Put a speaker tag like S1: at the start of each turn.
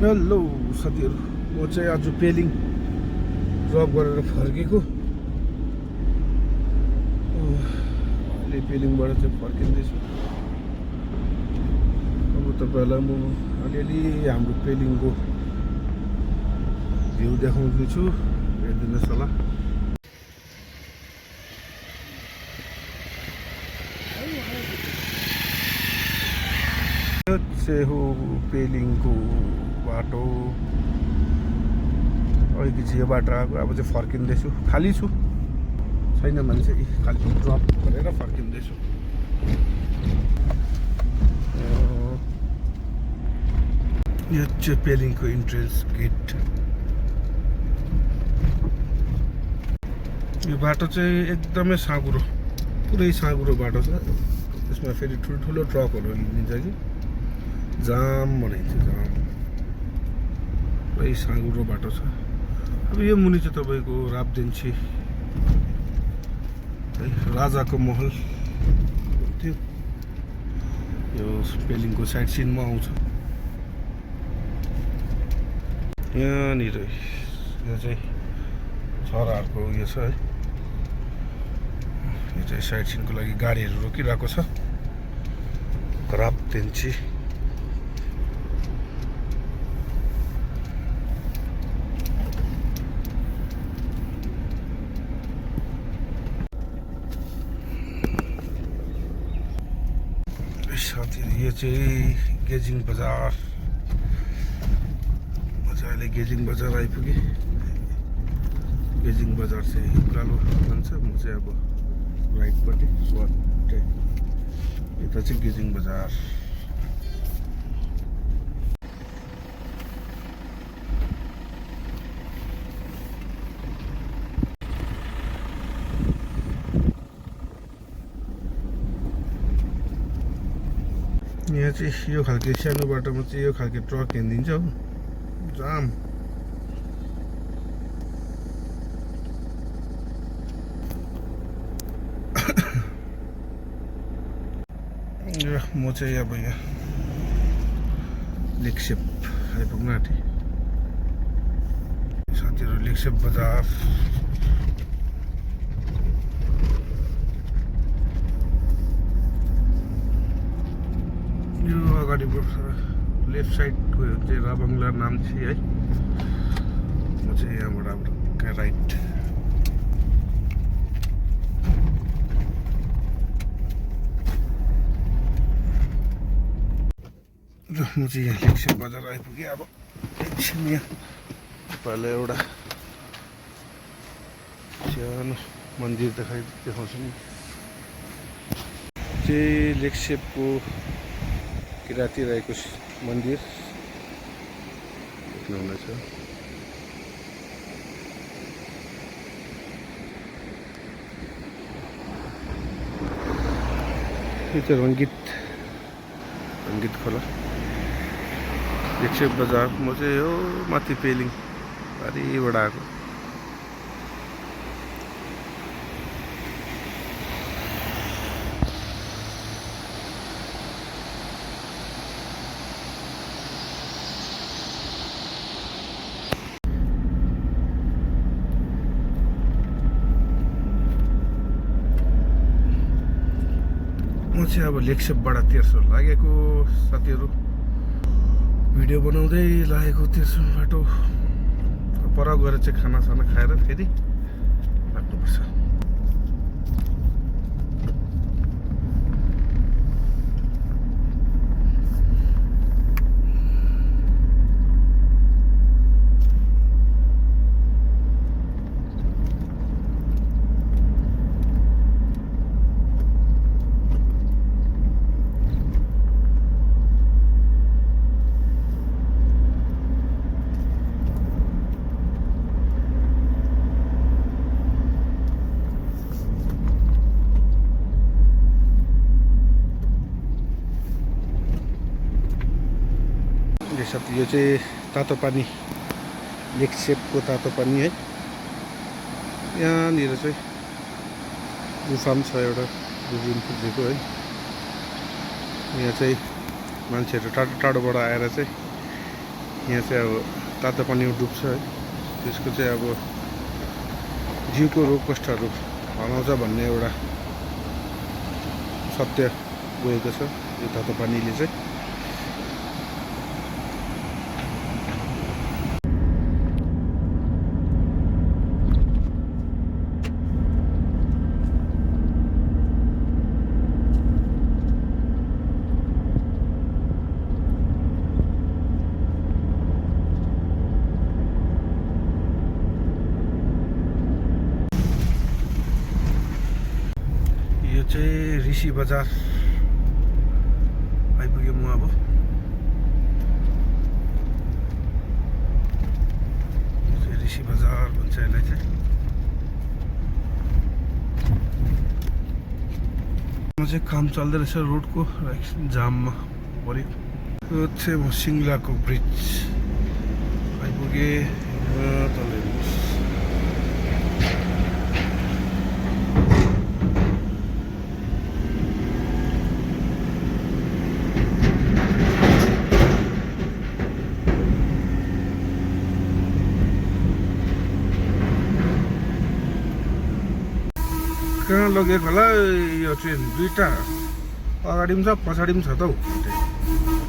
S1: Hello साथीहरू, म चाहिँ आज पेलिङ ड्रप गरेर फर्केको। अहिले पेलिङबाट चाहिँ फर्किँदैछु। अब तपाईँहरूलाई म अलिअलि हाम्रो पेलिङको भ्यू देखाउँदैछु, हेरिदिनुहोस् होला। यो चाहिँ हो पेलिङको बाटो। अघि चाहिँ यो बाटो आएको, अब चाहिँ फर्किँदैछु। खाली छु, छैन मान्छे, खालि ड्रप गरेर फर्किँदैछु। यो चाहिँ पेलिङको इन्ट्रेन्स गेट। यो बाटो चाहिँ एकदमै साँघुरो, पुरै साँघुरो बाटो छ। यसमा फेरि ठुल्ठुलो ट्रकहरू हिँडिन्छ कि जाम बनाइन्छ, जाम। पुरै साँघुरो बाटो छ। अब यो मुनि चाहिँ तपाईँको राबदेन्ची है, राजाको महल थियो। यो पेलिङको साइड सिनमा आउँछ। यहाँनिर यो चाहिँ चराहरूको उयो छ है। यो चाहिँ साइड सिनको लागि गाडीहरू रोकिरहेको छ। राबदेन्ची साथीहरू, यो चाहिँ गेजिङ बजार। म चाहिँ अहिले गेजिङ बजार आइपुगेँ। गेजिङ बजार चाहिँ उकालो जान्छ, म चाहिँ अब राइटपट्टि स्वाटै। यता चाहिँ गेजिङ बजार। यहाँ चाहिँ यो खालके सानो बाटोमा चाहिँ यो खालके ट्रक हिँडिदिन्छ हो, जाम। म चाहिँ अब यहाँ लेकसेप आइपुग्न आँटेँ। साथीहरू, लेकसेप बजार। यो अगाडि लेफ्ट साइडको चाहिँ राबङ्ला नाम्ची है। म चाहिँ यहाँबाट अब राइट। र म चाहिँ यहाँ लेकसेप बजार आइपुगेँ। अब एकछिन यहाँ पहिला एउटा सानो मन्दिर देखाउँछु नि। चाहिँ लेकसेपको किराँती रहेको मन्दिर देख्नुहुनेछ। यो चाहिँ रङ्गित खोला, लेकसेप बजार। म चाहिँ यो माथि पेलिङ पारिबाट आएको। म चाहिँ अब लेकसेपबाट तेर्सो लागेको साथीहरू। भिडियो बनाउँदै लागेको तेर्सो बाटो। पर गएर चाहिँ खानासाना खाएर फेरि लाग्नुपर्छ। साथी, यो चाहिँ तातो पानी, लेकसेपको तातो पानी है। यहाँनिर चाहिँ गुफा पनि छ एउटा, गुरुङ पुगेको है। यहाँ चाहिँ मान्छेहरू टाढो टाढोबाट आएर चाहिँ यहाँ चाहिँ अब तातो पानीमा डुब्छ है, त्यसको चाहिँ अब जिउको रोग कष्टहरू हराउँछ भन्ने एउटा सत्य गएको छ यो तातो पानीले चाहिँ। यो चाहिँ ऋषि बजार आइपुग्यो म अब। यो चाहिँ ऋषि बजार भन्छ यसलाई चाहिँ। म चाहिँ काम चल्दै रहेछ रोडको, जाममा पऱ्यो। यो चाहिँ म सिङ्लाको ब्रिज आइपुगेँ। तल हेर्नुहोस्, कहाँ लगेको होला यो ट्रेन? दुईटा अगाडि पनि छ पछाडि पनि छ त हौ।